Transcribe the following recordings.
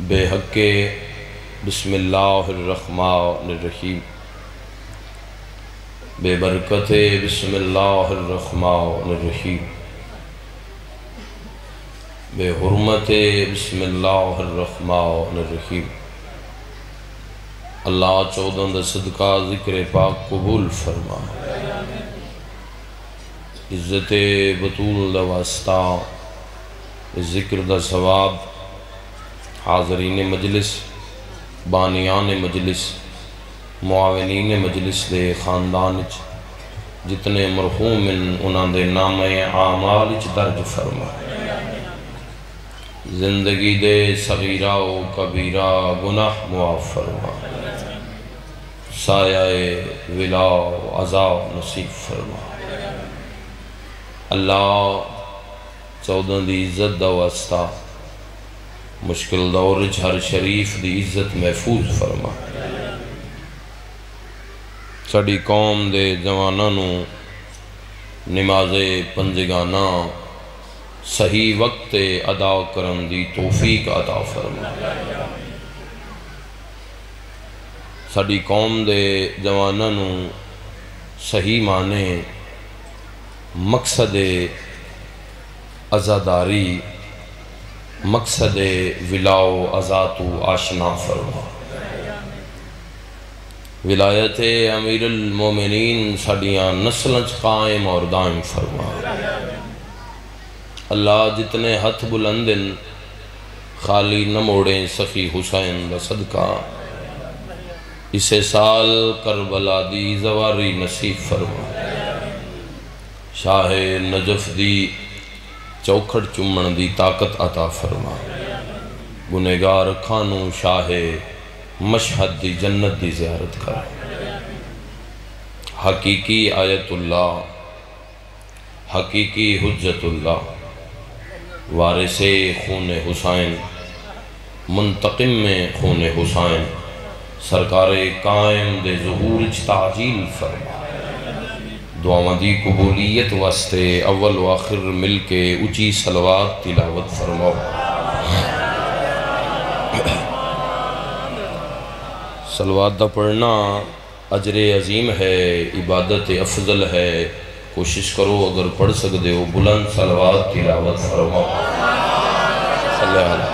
بے حق بسم اللہ الرحمن الرحیم، بے برکت بسم اللہ الرحمن الرحیم، بے حرمت بسم اللہ الرحمن الرحیم۔ اللہ چودہ دا صدقہ ذکر پاک قبول فرما، عزت بطول دا واسطہ ذکر دا ثواب حاضرین مجلس، بانیان مجلس، معاونین مجلس دے خاندان جتنے مرحوم انہاں دے نام اعمال درج فرما، زندگی دے صغیرہ و کبیرہ گناہ معاف فرما، سایہ ولا و عذاب نصیب فرما۔ اللہ چودہ دی عزت دا واسطہ مشکل دور ہر شریف دی عزت محفوظ فرما، ساڑی قوم دے جواناں نو نماز پنجگانہ صحیح وقت ادا کرن دی توفیق عطا فرما، ساڑی قوم دے جواناں نو صحیح معنی مقصد عزاداری، مقصد ولاو ازاتو آشنا فرما۔ ولایت امیر المومنین ساڑیاں نسلیں قائم اور دائم فرما۔ اللہ جتنے ہتھ بلندن خالی نہ موڑیں سخی حسین دا صدقہ، اسے سال کربلا دی زواری نصیب فرما، شاہ نجف دی چوکھڑ چمن دی طاقت عطا فرما، گنہگار کھانو شاہ مشہد دی جنت دی زیارت کر، حقیقی آیت اللہ، حقیقی حجت اللہ، وارث خون حسین، منتقم میں خون حسین، سرکار قائم دے ظہور تعجیل فرما۔ دعاواں دی قبولیت واسطے اول و آخر مل کے اچھی صلوات تلاوت فرماؤ۔ صلوات دا پڑھنا اجر عظیم ہے، عبادت افضل ہے، کوشش کرو اگر پڑھ سکتے ہو بلند صلوات تلاوت فرماؤ۔ صلی اللہ علیہ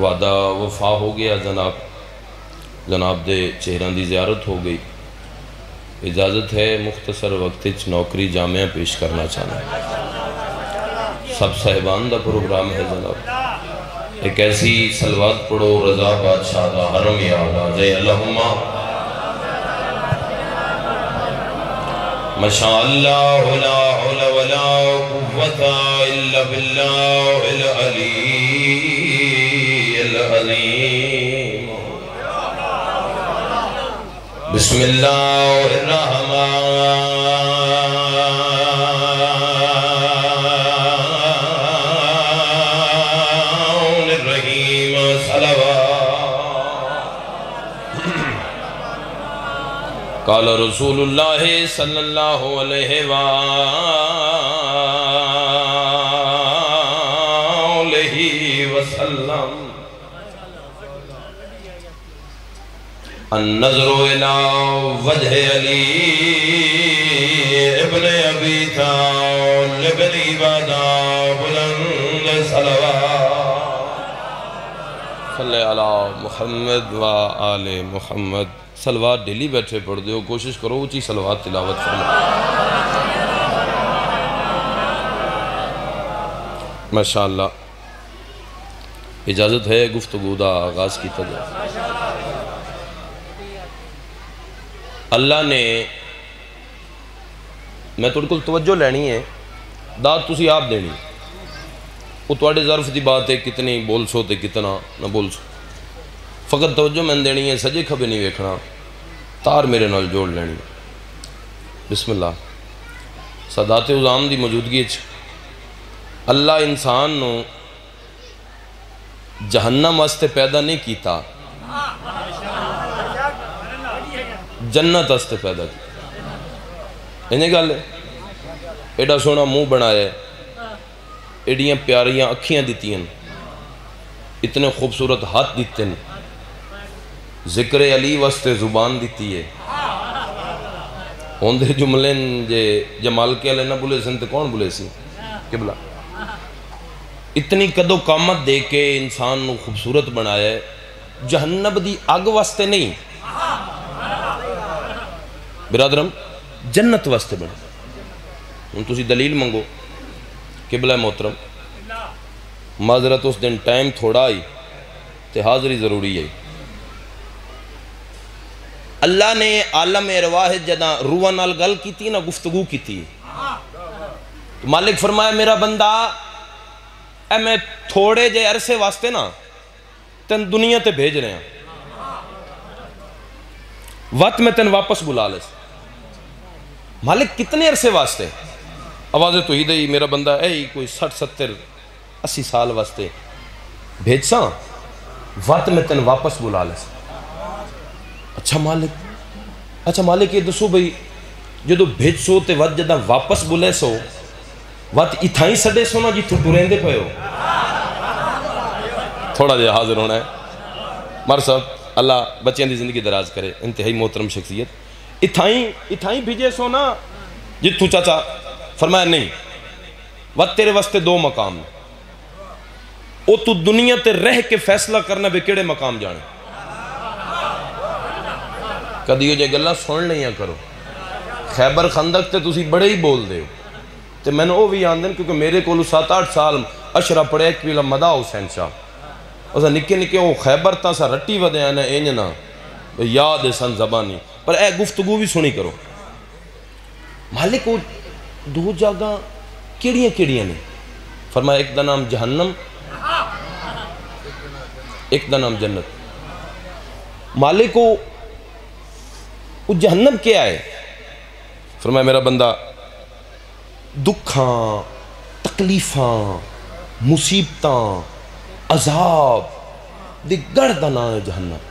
وعدہ وفا ہو گیا، جناب دے چہران دی زیارت ہو گئی، اجازت ہے مختصر وقت نوکری جامعہ پیش کرنا چاہنا ہے، سب صاحبان دا پروگرام ہے جناب، ایک ایسی صلوات پڑھو رضا بادشاہ دا حرم یاد آ جائے۔ اللہم ماشاءاللہ لا حول ولا قوت الا باللہ العلی العظیم۔ بسم اللہ الرحمن الرحیم، صلوات۔ قال رسول اللہ صلی اللہ علیہ وآلہ وسلم، النظر الى وجہ علی ابن ابی طالب عبادہ بلند صلوات۔ صلی علی محمد و آل محمد۔ صلوات ڈیلی بیٹھے پڑھ دیو، کوشش کرو اچھی صلوات تلاوت فرما۔ ماشاءاللہ اجازت ہے گفتگو دا آغاز کی تجھے۔ اللہ نے میں تھوڑے کل توجہ لینی ہے، داد تسی آپ دینی، وہ توڑے ظرف دی بات ہے کتنی بول سو تے کتنا نہ بول سو، فقط توجہ میں دینی ہے، سجے کھبے نہیں ویکھنا، تار میرے نال جوڑ لینی۔ بسم اللہ۔ سادات عظام دی موجودگی اللہ انسان نو جہنم واسطے پیدا نہیں کیتا، جنت واسطے پیدا کی۔ انہیں گل ہے ایڈا سونا منہ بنایا ہے، ایڈیاں پیاریاں اکھیاں دیتی ہیں، اتنے خوبصورت ہاتھ دیتے ہیں، ذکر علی واسطے زبان دیتی ہے، ہوندے جملے جے جمال کے علیہ نہ بولے سن تے کون بولے سی قبلہ؟ اتنی قد و قامت دے کے انسان نو خوبصورت بنایا ہے، جہنم دی اگ واسطے نہیں برادرم، جنت واسطے بنا. ہن تسی دلیل منگو قبلہ محترم، معذرت اس دن ٹائم تھوڑا آئی تے حاضری ضروری ہے. اللہ نے عالم ارواح جدہ روح نال گل کیتی نا، گفتگو کیتی، تو مالک فرمایا میرا بندہ اے میں تھوڑے جے عرصے واسطے نا تن دنیا تے بھیج رہے ہیں، وقت میں تن واپس بلا لے. مالک کتنے عرصے واسطے؟ آوازیں تو ہی دئی میرا بندہ اے کوئی 60 70 80 سال واسطے بھیج ساں، وقت میں تن واپس بلا لے. اچھا مالک یہ دسو بھئی جدو بھیج سو تے وقت جدہ واپس بلے سو وقت اتھائیں سڑے سو نا جی تو ٹورین دے پہے ہو؟ تھوڑا جے حاضر ہونا ہے مار صاحب، اللہ بچیاں دی زندگی دراز کرے، انتہائی محترم شخصیت. اتھائیں بھیجے سو نا جی تو چاچا؟ فرمایا نہیں، وقت تیرے واسطے 2 مقام ہیں، او تو دنیا تے رہ کے فیصلہ کرنا بے کیڑے مقام جانے. کدیو جے گلہ سن لیا کرو، خیبر خندق تے تسی بڑے ہی بول دے ہو تے میں نے وہ بھی آن دیں کیونکہ میرے کو 7 8 سال اشرا پڑے ایک پیلا مدہ حسین شاہ اسا نکے نکے وہ خیبر تا سا رٹی ودے آنے اینجنا یاد سن زبانی پر اے گفتگو بھی سنی کرو. مالک وہ 2 جگہ کیڑیاں نے؟ فرمایا ایک دا نام جہنم، ایک دا نام جنت. مالک وہ جہنم کیا ہے؟ فرمایا میرا بندہ دکھاں، تکلیفاں، مصیبتاں، عذاب دی گڑھ دا نام ہے جہنم.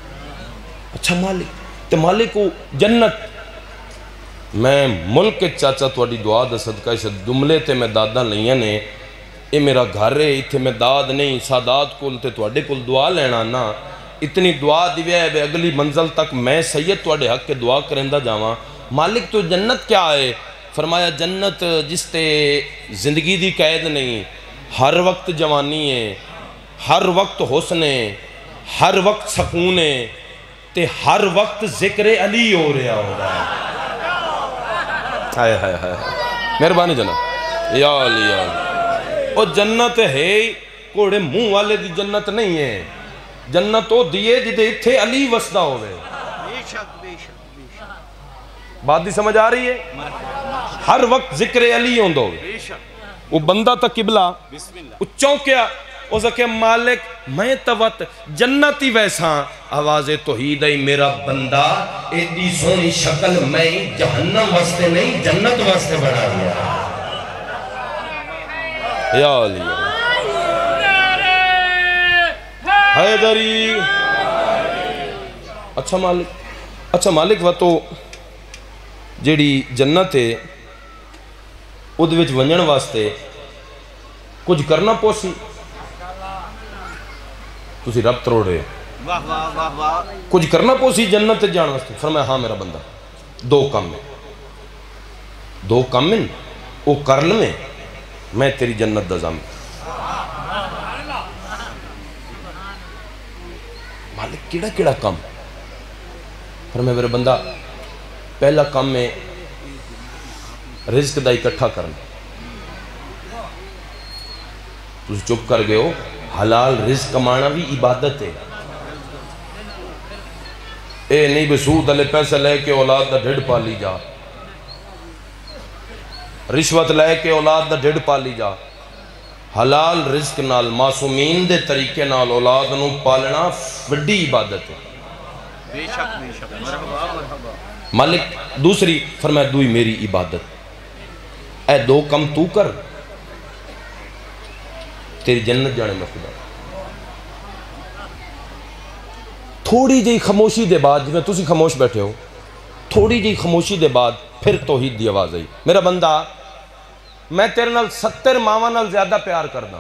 اچھا مالک تے مالک کو جنت. میں ملک کے چاچا تواڈی دعا دا صدقہ اس جملے تے میں دادا لئیاں نے، اے میرا گھر ہے، اتھے میں داد نہیں سادات کول تے تواڈے کول دعا لینا نا، اتنی دعا دیوے ہے بے اگلی منزل تک میں سید تواڈے حق کے دعا کرندہ جاواں. مالک تو جنت کیا ہے؟ فرمایا جنت جس تے زندگی دی قید نہیں، ہر وقت جوانی ہے، ہر وقت حسن ہے، ہر وقت سکون ہے تے ہر وقت ذکر علی ہو رہا ہے. ہائے مہربانی جناب، یا علی یا علی. اور جنت ہے کوڑے منہ والے دی جنت نہیں ہے، جنت او دیئے جدے اتھے علی وسدہ ہوئے. بات دی سمجھ آ رہی ہے؟ ہر وقت ذکر علی ہوندہ ہوئے. وہ بندہ تا قبلہ وہ چونکیا او سکے مالک میں توت جنتی ویساں. آواز توحید ہے میرا بندہ ایدی سونی شکل میں جہنم واسطے نہیں جنت واسطے بنا دیا. یا علی حیدری. اچھا مالک وہ تو جیڑی جنت ہے ادھ وچ ونجن واسطے کچھ کرنا پوسی؟ تسی رب تروڑ رہے کچھ کرنا پوسی جنت جان واسطے؟ فرمایا ہاں میرا بندہ 2 کام میں او کر لیں میں تیری جنت دا ضامن. مالک کیڑا کام؟ فرمایا میرا بندہ پہلا کام میں رزق دا اکٹھا کرنا. تسی چپ کر گئے ہو، حلال رزق کمانا بھی عبادت ہے. اے نہیں بے سود علی پیسہ لے کے اولاد دا ڈھڑ پالی جا، رشوت لے کے اولاد دا ڈھڑ پالی جا. حلال رزق نال معصومین دے طریقے نال اولاد نو پالنا بڑی عبادت ہے. بے شک مالک دوسری فرمایا دوئی میری عبادت. اے 2 کم تو کر تیری جنت جانے میں خدا. تھوڑی جی خاموشی دے بعد جس میں تسی خاموش بیٹھے ہو، تھوڑی جی خاموشی دے بعد پھر توحید دی آواز آئی. میرا بندہ میں تیرے نال 70 ماواں نال زیادہ پیار کرنا.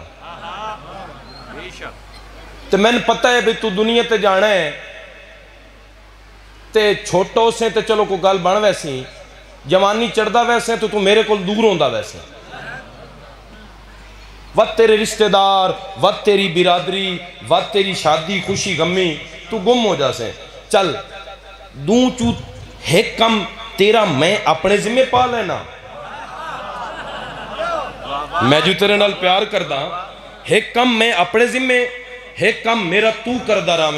تو میں نے پتہ ہے بھی تو دنیا تے جانا ہے تے چھوٹو سے تے چلو کو گل بن ویسی جوانی چڑھدا ویسے تو میرے کو دور ہوندا ویسے وقت تیرے رشتہ دار وقت تیری برادری وقت تیری شادی خوشی غمی تو گم ہو جا سے چل دوں چو ایک کم تیرا میں اپنے ذمہ پا لینا میں جو تیرے نال پیار کردہ ایک کم میں اپنے ذمہ ایک کم میرا تو کردہ رہا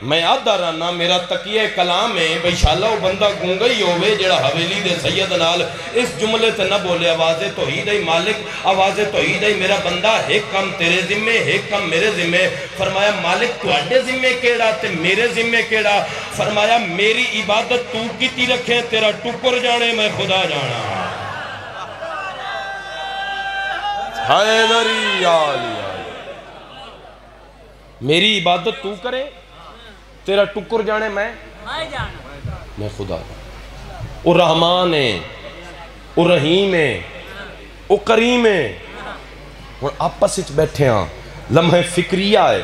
میں آدھا رہنا میرا تقیہ کلام ہے بھئی شاءاللہ وہ بندہ گونگا ہی ہوئے جڑا حویلی دے سید نال اس جملے تے نہ بولے آواز توحید ہے مالک آواز توحید ہے میرا بندہ ایک کم تیرے ذمہ ایک کم میرے ذمہ فرمایا مالک تو اڈے ذمہ کیڑا تے میرے ذمہ کیڑا فرمایا میری عبادت تو کیتی رکھیں تیرا ٹکر جانے میں خدا جانا حیدری آلی میری عبادت تو کرے تیرا ٹکر جانے میں خدا او رحمان ہے او رحیم ہے او کریم ہے اور آپس اچھ بیٹھے ہیں لمحہ فکریہ ہے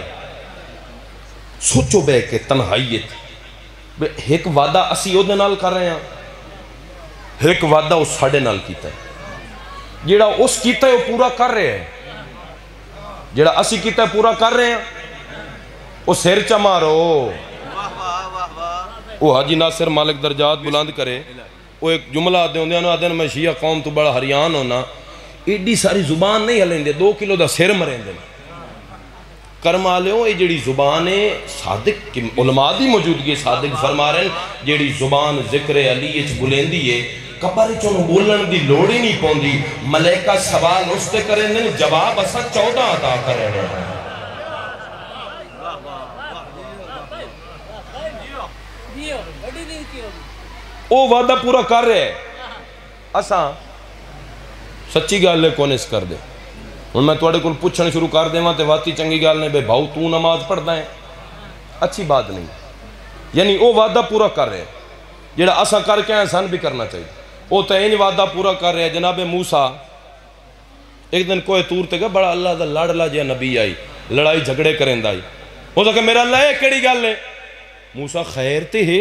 سوچو بے کے تنہائیت ایک وعدہ اسی او دے نال کر رہے ہیں ایک وعدہ اس ساڑے نال کیتا ہے جیڑا اس کیتا ہے وہ پورا کر رہے ہیں جیڑا اسی کیتا ہے پورا کر رہے ہیں وہ سیر چمارو وہ حاجی ناصر مالک درجات بلند کرے وہ ایک جملہ آتے ہوندے میں شیعہ قوم تو بڑا ہریان ہونا ایڈی ساری زبان نہیں ہلیں دے 2 کلو دا سیر مریں دے کرما لیوں یہ جڑی زبان صادق علماء دی موجودگی صادق فرما رہے ہیں جڑی زبان ذکر علی اچ بلندی ہے کبر چونو بولن دی لوڑی نہیں پوندی ملائکہ سوال اس تے کریں دے جواب اسا 14 عطا کریں دے او وعدہ پورا کر رہے اساں سچی گال لے کون اس کر دے ان میں توڑے کل پوچھنے شروع کر دے وہاں تے واتی چنگی گال نے بے بھاؤ تو نماز پڑھتا ہے اچھی بات نہیں یعنی او وعدہ پورا کر رہے جیڑا اساں کر کے انسان بھی کرنا چاہیے او تے انہی وعدہ پورا کر رہے جناب موسیٰ ایک دن کوئی تور تے گا بڑا اللہ دا لڑلا جیا نبی آئی لڑائی جھگڑے کریں دائی ہو سکے میرا اللہ ہے کیڑی گال لے موسیٰ خیر تے ہے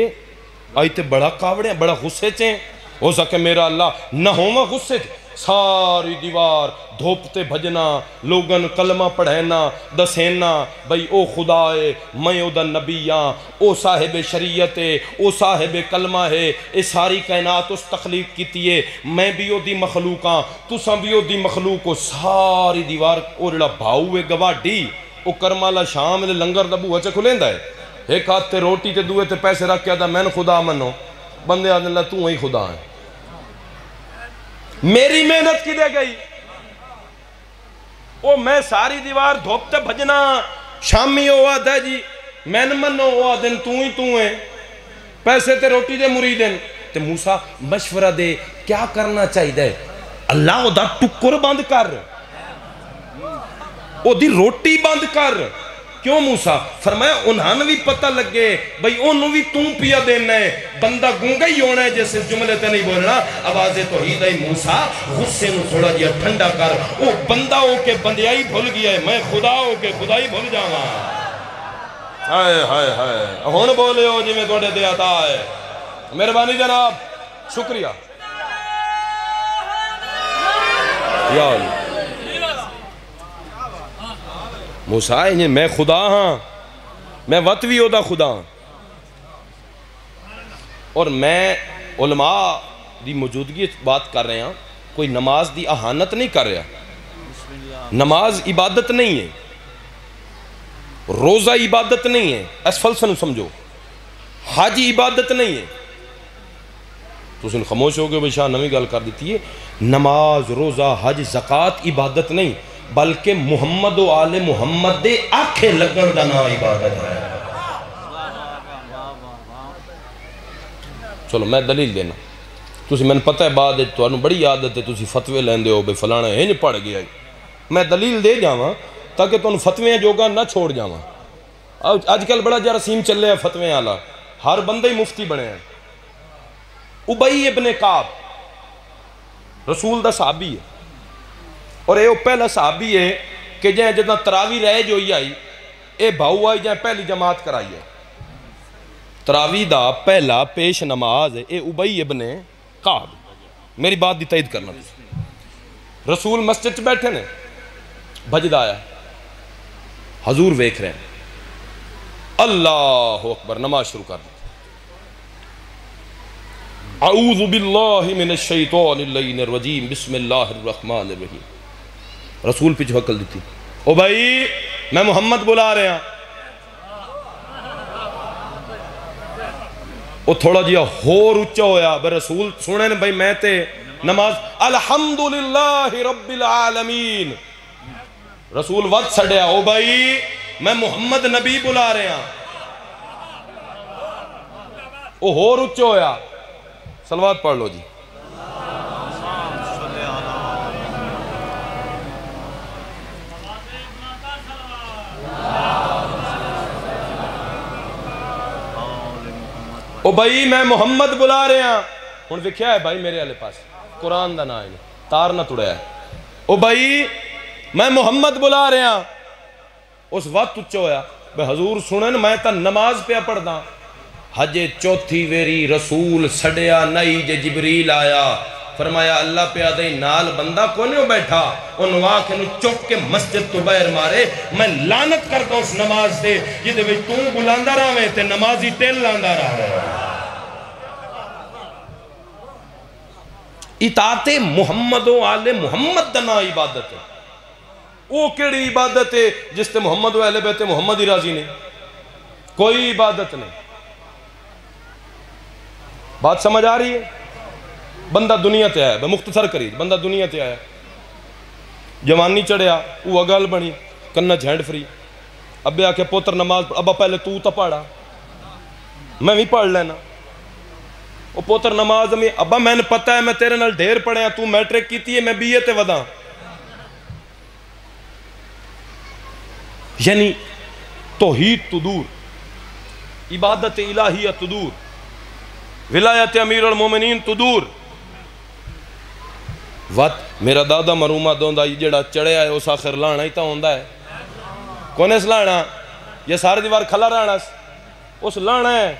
آئی تے بڑا کاوڑے ہیں بڑا غصے چیں ہو سکے میرا اللہ نہ ہوما غصے چیں ساری دیوار دھوپتے بھجنا لوگن کلمہ پڑھینا دسینا بھئی او خدا ہے میں او دا نبیاں او صاحب شریعت ہے او صاحب کلمہ ہے اے ساری کائنات اس تخلیق کیتی ہے میں بھی او دی مخلوقاں تساں بھی او دی مخلوق ہو ساری دیوار او رڑا بھاؤے گواڈی او کرمالا شام دے لنگر دا بوہا چے کھلیندا ہے ایک ہاتھ تے روٹی تے دوئے تے پیسے رکھ کیا دا میں خدا منو بندے آدھے اللہ تو ہی خدا ہے میری محنت کی دے گئی او میں ساری دیوار دھوپتے بھجنا شامی ہو آدھا جی میں نے منو ہو آدھن تو ہی ہے پیسے تے روٹی دے مریدن تے موسیٰ مشورہ دے کیا کرنا چاہی دے اللہ او دا ٹکر بند کر او دی روٹی بند کر کیوں موسیٰ فرمایا انہاں بھی پتہ لگے بھئی انہوں بھی تم پیا دینا ہے بندہ گونگا ہی ہونا ہے جیسے جملے تے نہیں بولنا آواز توحید ہے موسیٰ غصے نو تھوڑا جیا ٹھنڈا کر او بندہ ہو کے بندیائی بھول گیا ہے میں خدا ہو کے خدائی بھول جاؤں ہائے ہائے ہائے ہون بولے ہو جی میں توڑے دے آتا ہے مہربانی جناب شکریہ یا اللہ موسیٰ انہیں میں خدا ہاں میں وطوی ہو دا خدا ہاں اور میں علماء دی موجودگی بات کر رہے ہیں کوئی نماز دی اہانت نہیں کر رہا نماز عبادت نہیں ہے روزہ عبادت نہیں ہے اسفل سے سمجھو حج عبادت نہیں ہے تو سن خاموش ہو گئے بھئی شاہ نمی گال کر دیتی ہے نماز روزہ حج زکاة عبادت نہیں بلکہ محمد و آل محمد دے آنکھیں لگن دا نا عبادت ہے چلو میں دلیل دینا تُسی میں نے پتہ ہے بعد ہے تو انہوں بڑی عادت ہے تُسی فتوے لیندے ہو بے فلانا ہے نہیں پڑھ گیا میں دلیل دے جاواں تاکہ تو ان فتویں جوگا نہ چھوڑ جاواں آج کل بڑا جرسیم چل رہا ہے فتویں آلہ ہر بندے ہی مفتی بنے ہیں ابئی ابن کعب رسول دا صحابی ہے اور یہ پہلا صحابی ہے کہ جہاں جدنا تراوی رہ جو ہی آئی اے بھاؤ آئی جائیں پہلی جماعت کرائی ہے تراویح دا پہلا پیش نماز ہے اے ابی ابن کعب میری بات دی تائید کرنا رسول مسجد بیٹھے نے بھجد آیا حضور ویکھ رہے ہیں اللہ اکبر نماز شروع کر دی اعوذ باللہ من الشیطان اللعین الرجیم بسم اللہ الرحمن الرحیم رسول پیچھے حکل دیتی او بھائی میں محمد بلا رہے ہیں وہ تھوڑا جیا ہور اچھا ہویا بھائی رسول سنے نے بھائی میں تے نماز الحمدللہ رب العالمین رسول وقت سڑیا او بھائی میں محمد نبی بلا رہے ہیں وہ ہور اچھا ہویا صلوات پڑھ لو جی او بھائی میں محمد بلا رہے ہیں ہن وکھیا ہے بھائی میرے والے پاس قرآن دا نام ہے تار نہ تڑیا ہے او بھائی میں محمد بلا رہے ہیں اس وقت اچھا ہویا بھئی حضور سنن میں تا نماز پہ پڑھدا حجے چوتھی ویری رسول سڑیا نئی جے جبریل آیا فرمایا اللہ پہ آدھائی نال بندہ کونے ہو بیٹھا انواع کے نو چک کے مسجد تو باہر مارے میں لعنت کرتا اس نماز سے یہ دے بھی توں بلاندہ رہا میں تے نمازی ٹیل لاندہ رہا ہے اطاعت محمد و آل محمد دنا عبادت ہے وہ کیڑی عبادت ہے جس تے محمد و اہل بیت محمد ہی راضی نہیں کوئی عبادت نہیں بات سمجھ آ رہی ہے بندہ دنیا تے آیا مختصر کری بندہ دنیا تے آیا جوانی چڑھیا وہ اگل بنی کنہ جھینڈ فری ابے آکے پوتر نماز ابا پہلے تو پڑھا میں بھی پڑھ لینا وہ پوتر نماز میں ابا میں نے پتہ ہے میں تیرے نال ڈھیر پڑھے ہیں تو میٹرک کیتی ہے میں بی اے تے ودا یعنی توحید تو دور عبادت الہیہ تو دور ولایت امیر المومنین تو دور وقت میرا دادا مرومہ دوندہ یہ جڑا چڑھے آئے اس آخر لانا ہی تا ہوندہ ہے کونے اس لانا یہ سارے دیوار کھلا رہنا اس لانا ہے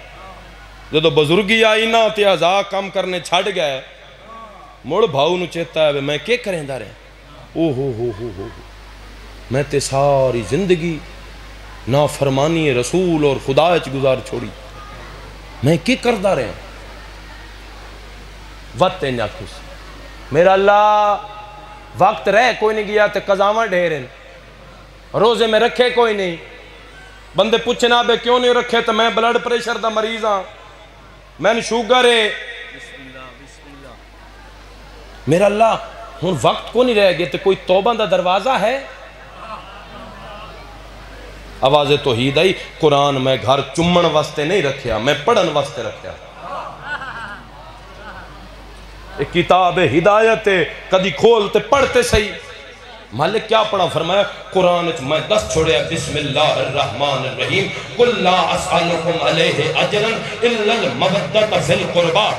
جدو بزرگی آئی نا تے ازا کام کرنے چھڑ گئے موڑ بھاؤ نو چیتا ہے میں کیا کریں دا رہے ہو میں تے ساری زندگی نافرمانی رسول اور خدا اچ گزار چھوڑی میں کی کردہ رہے ہیں وقت انجا کس میرا اللہ وقت رہ کوئی نہیں گیا تے قضاوہ ڈھیرن روزے میں رکھے کوئی نہیں بندے پوچھنا بے کیوں نہیں رکھے تو میں بلڈ پریشر دا مریض ہاں میں نے شوگر ہے میرا اللہ ہن وقت کو نہیں رہ گئے تے کوئی توبہ دا دروازہ ہے آواز توحید آئی قرآن میں گھر چمن واسطے نہیں رکھیا میں پڑھن واسطے رکھیا ایک کتاب ہدایت کدی کھولتے پڑھتے صحیح مالک کیا پڑھا فرمایا قرآن میں 10 چھوڑے بسم اللہ الرحمن الرحیم قل لا اسألکم علیہ اجرا الا المودۃ فی القربى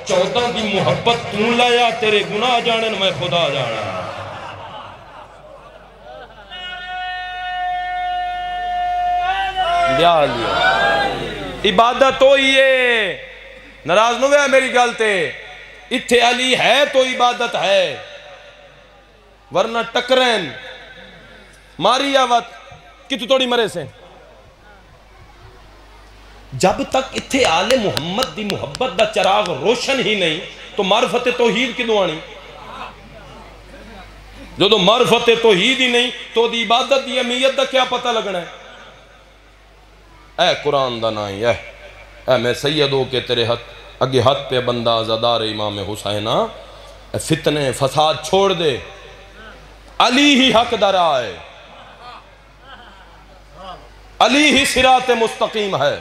14 دی محبت تو لایا تیرے گناہ جانن میں خدا جانا عبادت تو ہی ہے ناراض نہ ہوئے میری گلتے اتھے علی ہے تو عبادت ہے ورنہ ٹکرین ماری آوات کی تو توڑی مرے سے جب تک اتھے آل محمد دی محبت دا چراغ روشن ہی نہیں تو معرفت توحید کی دعانی جو معرفت توحید ہی نہیں تو دی عبادت دی اہمیت دا کیا پتہ لگنا ہے اے قرآن دا نائی اے میں سیدوں کے تیرے ہاتھ اگے ہاتھ پہ بندہ عزادار امام حسینہ اے فتنے فساد چھوڑ دے علی ہی حق در آئے علی ہی صراط مستقیم ہے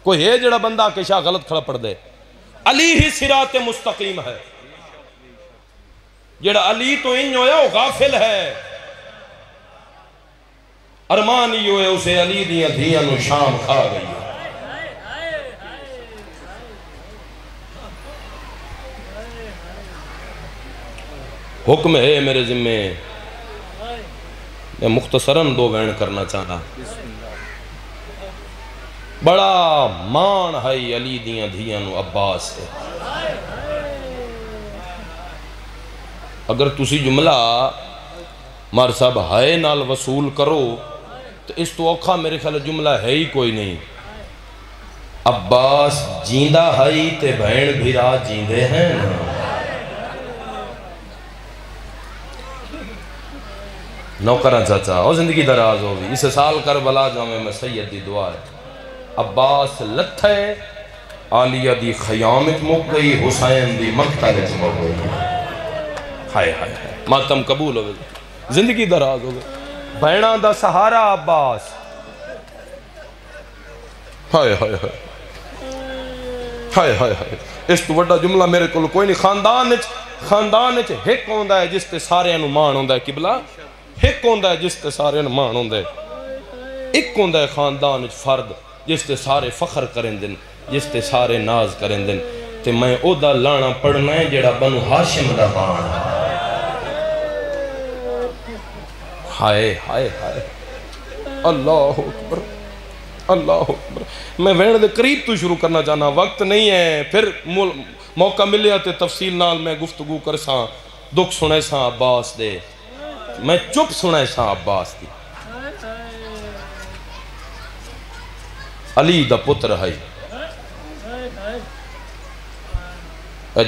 کوئی ہے جڑا بندہ کے شاہ غلط کھڑا پڑ دے علی ہی صراط مستقیم ہے جڑا علی تو انج ہویا وہ غافل ہے ارمان ہی ہوئے اسے علی دیاں دھیاں نو شام کھا گئی ہے حکم ہے میرے ذمہ میں مختصراً دو بیان کرنا چاہنا. بڑا مان ہے علی دیاں دھیاں نو عباس سے. اگر تسی جملہ مار صاحب ہائے نال وصول کرو تو اس تو اوکھا میرے خیال جملہ ہے ہی کوئی نہیں. عباس جیندہ ہائی تے بہن بھیرا جیندے ہیں. نوکران چاچا اور زندگی دراز ہوگی. اس سال کربلا جامع میں سید دی دعا ہے. عباس لتھے عالیہ دی خیامت مک گئی، حسین دی مقتل مک گئی. ہائے ہائے ہائے ماتم قبول ہوگی، زندگی دراز ہوگی. بہناں دا سہارا عباس. ہائے ہائے ہائے ہائے ہائے ہائے. اس تو وڈا جملہ میرے کو کوئی نہیں. خاندان ایک ہوندہ ہے جس تے سارے انو مان ہوندہ ہے. قبلہ ایک ہوندہ ہے جس تے سارے انو مان ہوندہ ہے. ایک ہوندہ ہے خاندان فرد جس تے سارے فخر کریں دن، جس تے سارے ناز کریں دن. تے میں او دا لانا پڑھنا ہے جڑا بنو ہاشم دا مان. ہائے ہائے ہائے اللہ اکبر اللہ اکبر. میں وین دے قریب تو شروع کرنا چاہنا، وقت نہیں ہے. پھر موقع ملیا تے تفصیل نال میں گفتگو کر ساں. دکھ سنے ساں عباس دے، میں چپ سنے ساں عباس دی. علی دا پتر ہے.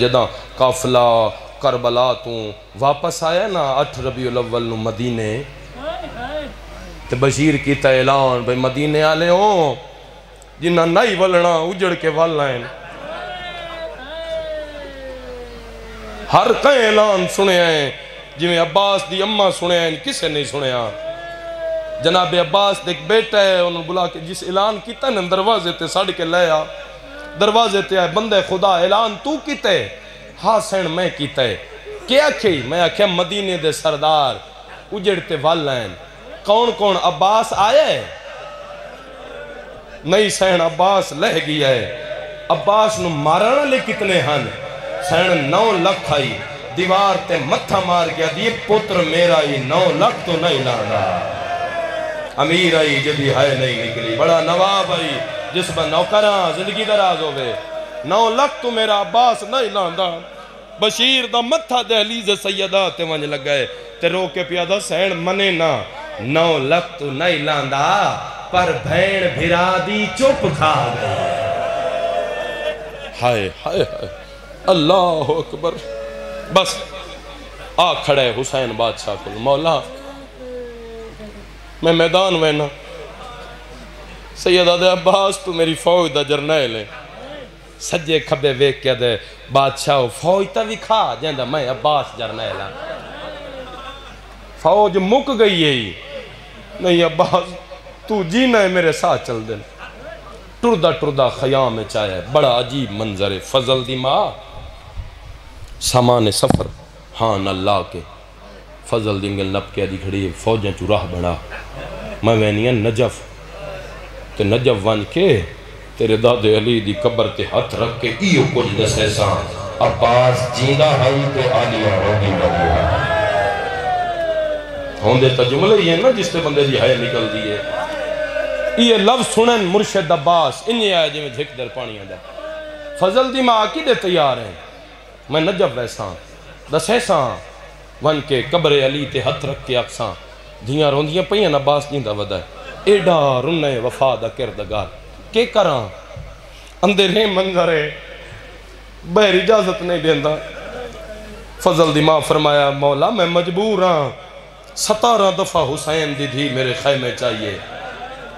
جداں قافلہ کربلا تو واپس آیا نا 8 ربیع الاول نو مدینے تے بشیر کیتا اعلان بھئی مدینے آلے ہوں جنہ نہیں ولنا اجڑ کے والائیں. ہر کئی اعلان سنے ہیں جی عباس دی اممہ سنے ہیں کسے نہیں سنے ہیں. جناب عباس دیکھ بیٹا ہے انہوں بلا کے جس اعلان کیتا ہے دروازے تے سڑ کے لے آ. دروازے تے آئے بندے خدا اعلان تو کیتا ہے؟ ہاں سین میں کیتا ہے. کیا کھی؟ میں آکھیا مدینے دے سردار اجڑتے والائیں. کون کون؟ عباس آیا ہے؟ نہیں سین عباس لہ گیا ہے. عباس نو مارنا لے کتنے ہن؟ سین 9 لکھ آئی. دیوار تے متھا مار گیا دی پتر میرا ہی 9 لکھ تو نہیں لانا. امیر آئی جدی ہائے نہیں نکلی. بڑا نواب آئی جس میں نوکراں زندگی دراز ہوئے. 9 لکھ تو میرا عباس نہیں لاندا. بشیر دا متھا دہلیز سیدہ تے ونج لگائے تے رو کے پیادا سین منے نا 9 لکھ تو نہیں لاندا پر بھین بھرا دی چپ کھا گئے. ہائے ہائے ہائے اللہ اکبر. بس آ کھڑے حسین بادشاہ کو مولا میں میدان وینا سیدہ دے عباس تو میری فوج دا جرنیل ہے. سجے کھبے ویک کیا دے بادشاہ فوج تا بھی کھا جیندہ میں عباس جرنیل ہاں. فوج مک گئی ہے ہی نہیں عباس تو جینا ہے میرے ساتھ چل دن. ٹردہ خیام میں چاہے. بڑا عجیب منظر ہے. فضل دی ماں سامان سفر ہاں اللہ کے فضل دنگل نپ کے دی کھڑی فوجیں چو راہ بڑا. میں وینیاں نجف تے نجف وان کے تیرے داد علی دی قبر تے ہاتھ رکھ کے ایو کچھ دسے ساں عباس جیندہ ہائی تے آلیہ ہوگی بڑھیا. ہوندے تا جملے ہی ہیں نا جس تے بندے دی ہائے نکل دیئے. یہ لفظ سنن مرشد عباس انہی آئے جی میں جھک در پانی آدھا. فضل دی ماں کی دے تیار ہیں. میں نجف ویساں دسے ساں ون کے قبر علی تے ہاتھ رکھ کے اکساں دھیاں روندیاں پہیاں عباس جیندہ ودا ہے. ایڈا رنہ وفا دا کردگار کے کراں اندرے منظرے بہر اجازت نہیں دیندہ. فضل دی ماں فرمایا مولا میں مجبور ہاں 17 دفعہ حسین دی دھی میرے خیمے چاہیے.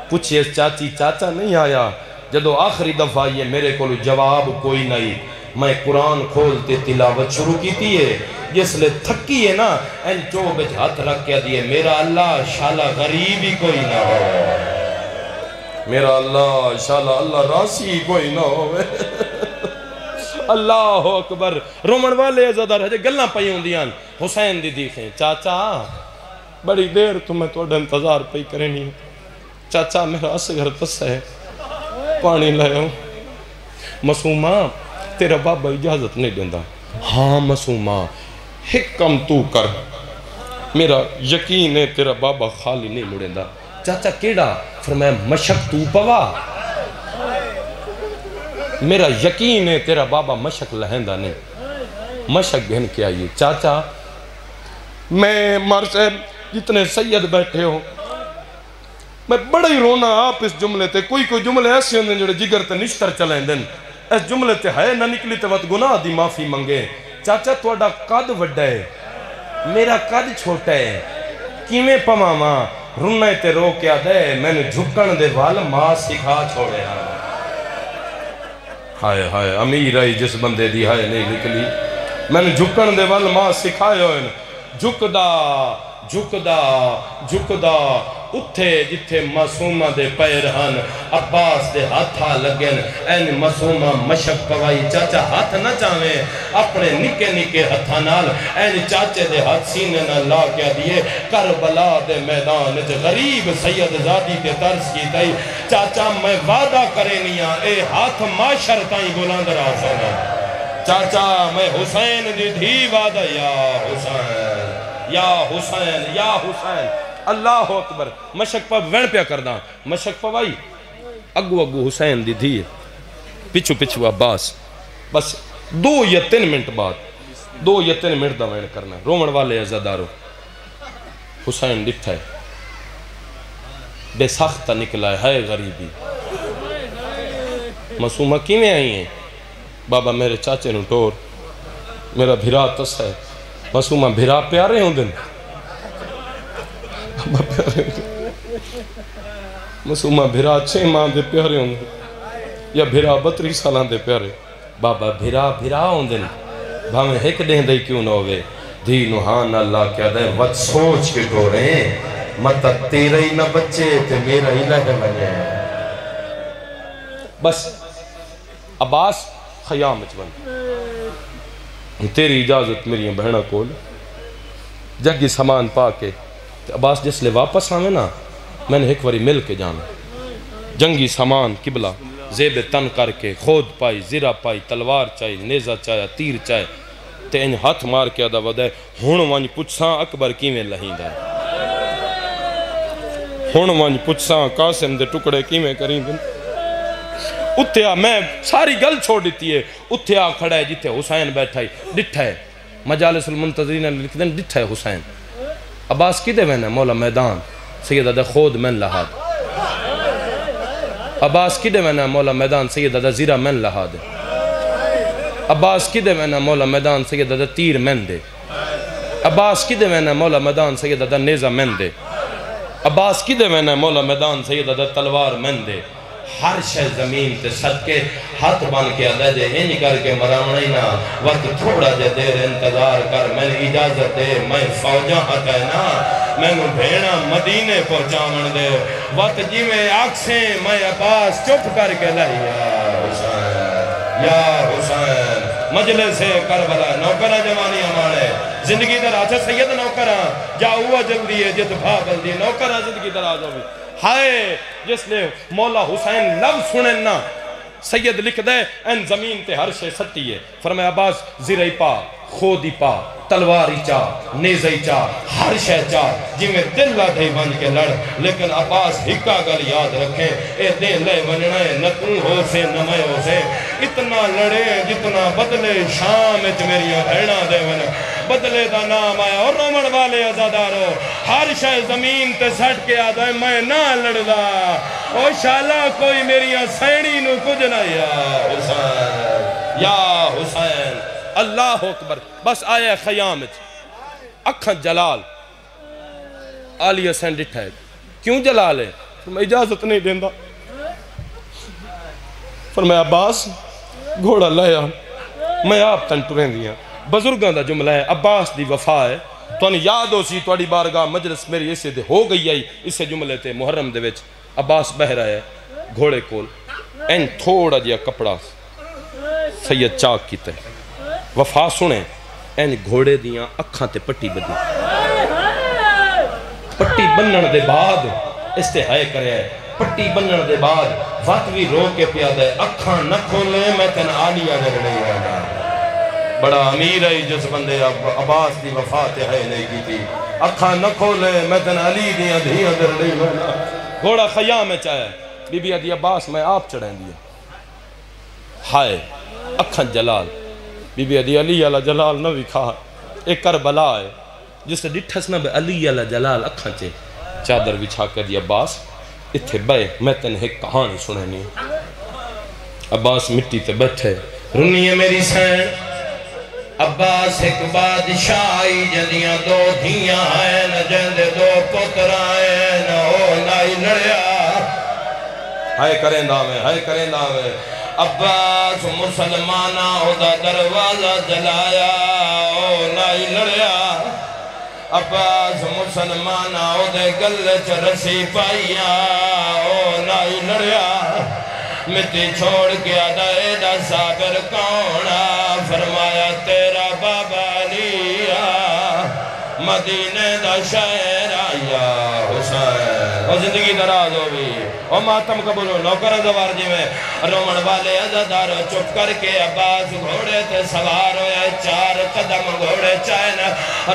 پوچھئے چاچی چاچا نہیں آیا. جدو آخری دفعہ یہ میرے کو جواب کوئی نہیں. میں قرآن کھولتے تلاوت شروع کی تھی ہے جس لئے تھکی ہے نا این چوب ہاتھ رکھ کے دیئے میرا اللہ شالا غریب ہی کوئی نہ ہو. میرا اللہ شالا اللہ راسی کوئی نہ ہو. اللہ اکبر. رومن والے زدہ رہے گلنا پئی ہوں دیاں حسین دی دیکھیں چاچا بڑی دیر تمہیں تو انتظار پئی کریں نہیں. چاچا میرا اصغر پس ہے پانی لائے ہوں. مسومہ تیرا بابا اجازت نہیں دیندہ. ہاں مسومہ حکم تو کر میرا یقین ہے تیرا بابا خالی نہیں مڑیں دا. چاچا کیڑا؟ فرمایا مشک تو پوا. میرا یقین ہے تیرا بابا مشک لہندہ نہیں. مشک گھن کے آئیے. چاچا میں مار صاحب جتنے سید بیٹھے ہو میں بڑا ہی رونا آپ اس جملے تے. کوئی جملے ایسے ہوندے جڑے جگر تے نشتر چلیں دن. اس جملے تے ہے نہ نکلی تے وقت گناہ دی معافی منگے. چاچا توڑا قد وڈا ہے میرا قد چھوٹا ہے کیویں پماما رونا تے رو کیا دے میں نے جھکن دے وال ماں سکھا چھوڑے. ہائے ہائے امیر آئی جس بندے دی ہائے نہیں نکلی. میں نے جھکن دے وال ماں سکھائے ہوئے. جھکدا جھکدا جھکدا اتھے جتھے معصومہ دے پیر ہن عباس دے ہاتھا لگن این معصومہ مشک پوائی. چاچا ہاتھ نہ چاہیں اپنے نکے نکے ہتھا نال این چاچے دے ہاتھ سینے نہ لا کیا دیئے کربلا دے میدان غریب سید زادی کے ترس کی تائی. چاچا میں وعدہ کرے نیا اے ہاتھ معاشر تائیں بلند را سونا. چاچا میں حسین دی دھی وعدہ یا حسین یا حسین یا حسین. اللہ اکبر. مشک پا وین پیا کردہ مشک پا وائی اگو اگو حسین دی دھی پچھو پچھو عباس. بس 2 یا 3 منٹ بعد 2 یا 3 منٹ دا وین کرنا. رومن والے عزادارو حسین ڈٹھا ہے بے ساختہ نکلا ہے غریبی. معصومہ کیویں آئی ہیں؟ بابا میرے چاچے نو ٹور میرا بھرا تس ہے. معصومہ بھرا پیارے ہوں دن معصومہ بھرا 6 ماہ دے پیارے ہوں دن یا بھرا 32 سالان دے پیارے. بابا بھرا ہوں دن بھامیں ایک دیں دے کیوں نہ ہوئے. دھی نوحان اللہ کیا دے وقت سوچ کے ٹوریں مطا تیرے ہی نہ بچے تے میرا ہی لہ بنے. بس عباس خیام اچھوان تیری اجازت میری بہنہ کول جگی سامان پا کے. عباس جس لے واپس آمیں نا میں نے ایک واری مل کے جانا. جنگی سامان قبلہ زیب تن کر کے خود پائی زیرہ پائی تلوار چاہی نیزہ چاہیا تیر چاہے تے ان ہاتھ مار کے ادا ودائے. ہون وانج پچھساں اکبر کیویں لہیں دا. ہون وانج پچھساں قاسم دے ٹکڑے کیویں کریں دن. اتھیا میں ساری گل چھوڑ دیتی ہے. اتھیا کھڑا ہے جتے حسین بیٹھا ہے ڈٹھا ہے. مجالس المنتظرین لکھ دیں ڈٹھا ہے حسین. عباس کی دے وینا مولا میدان سید ادا خود من لہاد. عباس کی دے وینا مولا میدان سید ادا زیرہ من لہاد. عباس کی دے وینا مولا میدان سید ادا تیر من دے. عباس کی دے وینا مولا میدان سید ادا نیزہ من دے. عباس کی دے وینا مولا میدان سید ادا تلوار من دے. ہر شے زمین تے صدقے ہاتھ بان کے ادا دے ہنج کر کے مراؤنا ہی نا وقت تھوڑا جے دیر انتظار کر میں نے اجازت دے میں فوجاں ہاتھ ہے نا میں نے بھیڑا مدینے پہنچامن دے وقت جی میں آکسیں میں عباس چپ کر کے لہی یا حسین مجلس کربلا نوکرہ جوانی ہمارے زندگی در آچھا سید نوکرہ جا ہوا جلدی ہے جت بھا بلدی نوکرہ زندگی در آجا بھی. ہائے جس نے مولا حسین لفظ سنیں نا سید لکھ دے ان زمین تے ہر شے ستی ہے. فرمایا عباس زیرہی پا خودی پا تلواری چا نیزہی چا ہر شے چا جی میں دل لڑھے بن کے لڑ. لیکن عباس ہکا گل یاد رکھیں اے دل لے وننا ہے نہ تو ہو سے نہ میں ہو سے. اتنا لڑے جتنا بدلے شام اچ میری بھیڑا دے ون بدلے دا نام آیا. اور رومن والے عزادارو ہر شے زمین تے سٹ کے آدھا ہے میں نہ لڑدا او شالا کوئی میری سینی نو کچھ نہ یا حسین یا حسین. اللہ اکبر. بس آیا خیام اکھن جلال علی حسین ڈٹھا ہے. کیوں جلال ہے؟ میں اجازت نہیں دیندہ. فرمایا عباس گھوڑا لیا میں آپ تن ٹرین دیا. بزرگاں دا جملہ ہے عباس دی وفا ہے تو انہیں یاد ہو سی توڑی بارگاہ مجلس میری اسے دے ہو گئی آئی. اسے جملے تے محرم دے وچ عباس بہ رہا ہے گھوڑے کول این تھوڑا جیا کپڑا سید چاک کی تے وفا سنے این گھوڑے دیاں اکھاں تے پٹی بدی. پٹی بنن دے بعد استحائے کرے ہے. پٹی بنن دے بعد وقت بھی رو کے پیا دے اکھاں نہ کھولے میں تن آلیا جگڑے آگا. بڑا امیر ہے جس بندے عباس دی وفات ہے نہیں کی تھی اکھاں نہ کھولے میں تن علی دیاں دھیاں در لئی بنا گھوڑا خیام میں چاہے بی بی ادھی عباس میں آپ چڑھیں دیا ہائے اکھاں جلال بی بی ادھی علی علی جلال نہ بھی کھا ایک کربلا ہے جس سے ڈٹھس نہ بے علی علی جلال اکھاں چے چادر بچھا کر دی عباس اتھے بے میں تن ایک کہانی سنینی عباس مٹی تے بیٹھے رنی ہے میری سین عباس ایک بادشاہی جدیاں دو دھیاں ہیں نہ جندے دو پتر آئے نہ ہو نائی لڑیا ہائے کریں دامے عباس مسلمانہ ہودا دروازہ جلایا او نائی لڑیا عباس مسلمانہ ہودا گلے چ رسی پائیا او نائی لڑیا مٹی چھوڑ کے آدھائے دا صابر کونا فرمایا تیرا بابا لیا مدینہ دا شہر آیا حسین اور زندگی دراز ہو بھی اور ماتم قبول ہو نوکر دوار جی میں رومن والے عزدار چپ کر کے عباس گھوڑے تے سوار ہوئے 4 قدم گھوڑے چائنا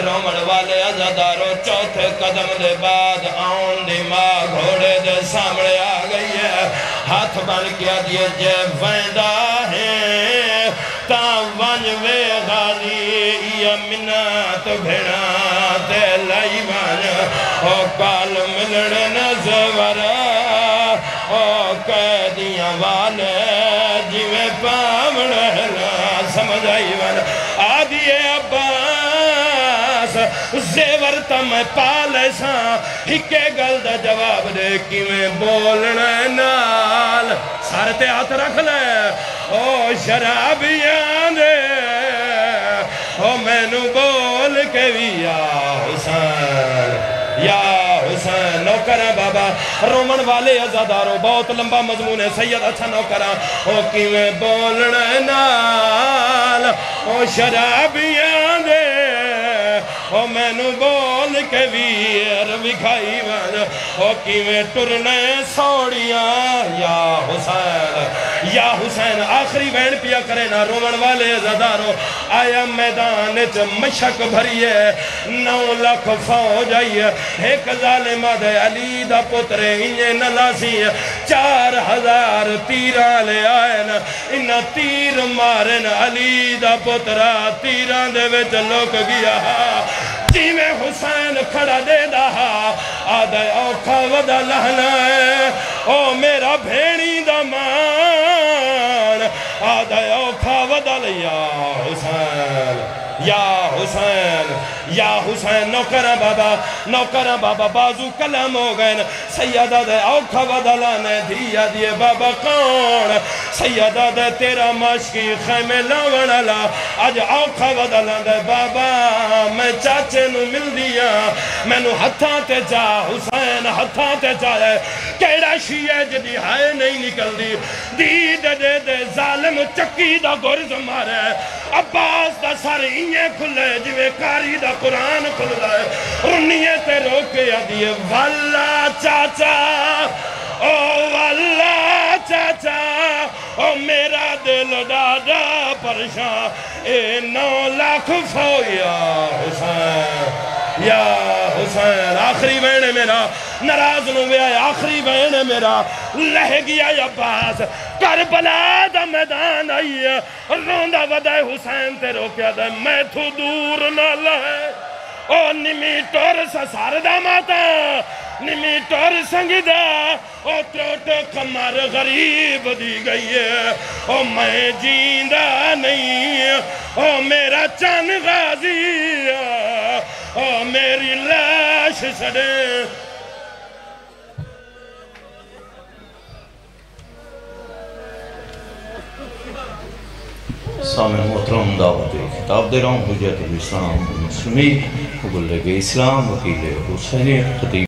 رومن والے عزدار چوتھے قدم دے بعد آن دی ماں گھوڑے دے سامنے آ گئی ہے ہاتھ بن کیا دیئے جے ویندہ ہیں تا ونجوے غالی یا منات بھیڑا تے لائی وانج او کال ملڑن زورا او قیدیاں والے جیویں پامڑنا سمجھ آئی وانج آدھیے عباس زیور تا میں پالے ساں ہکے گل دا جواب دے کیویں بولنا نال سارتے ہاتھ رکھ لے او شرابیاں دے او میں نو بول کے بھی یا حسین نوکرہ بابا رومن والے عزاداروں بہت لمبا مضمون ہے سید اچھا نوکرہ او کیویں بولنا نال او شرابیاں دے او میں نو بول کے ویر وکھائی وان او کیویں ٹرنے سوڑیاں یا حسین آخری وین پیا کرے نا رومن والے عزاداروں آیا میدان چ مشک بھریے 9 لاکھ فوج آئی ایک ظالم دے علی دا پترے انہیں نلاسی 4000 تیران لے آئے نا انہا تیر مارن علی دا پترہ تیران دے وچ لوک گیا جی میں حسین کھڑا دے دہا آدھے اوکھا ودا لہنا ہے او میرا بھینی دا مان آدھے اوکھا ودا لیا یا حسین نوکرہ بابا بازو کلم ہو گئے سیدہ دے اوکھا ودا لانے دیا دیے بابا کون سیدہ دے تیرا مشکی خیمے لاؤن اللہ آج اوکھا ودا لانے بابا میں چاچے نو مل دیا میں نو ہتھاں تے جا حسین ہتھاں تے جائے کیڑا شیعہ جدی ہائے نہیں نکل دی دے ظالم چکی دا گرز مارے عباس دا سر انہیں کھلے جوے کاری دا قرآن کھل رہے رنیے تے روکے دیئے واللہ چاچا او واللہ چاچا او میرا دل ڈاڈا پرشان 9 لاکھ فویا حسین آخری وینے میرا نراز نو بھی آئے آخری وینے میرا لہ گیا عباس کربلا دا میدان آئی ہے روندہ ودائے حسین تے روکیا دے میں تو دور نہ لہے او نمی ٹور سسار دا ماتا نمی ٹور سنگ دا او تروٹ کمر غریب دی گئی ہے او میں جیندہ نہیں او میرا چان غازی او میری لاش سڑے سامع محترم دعوت خطاب دے رہا ہوں حجت الاسلام مسلمی قبول لگے اسلام وکیل حسین خطیب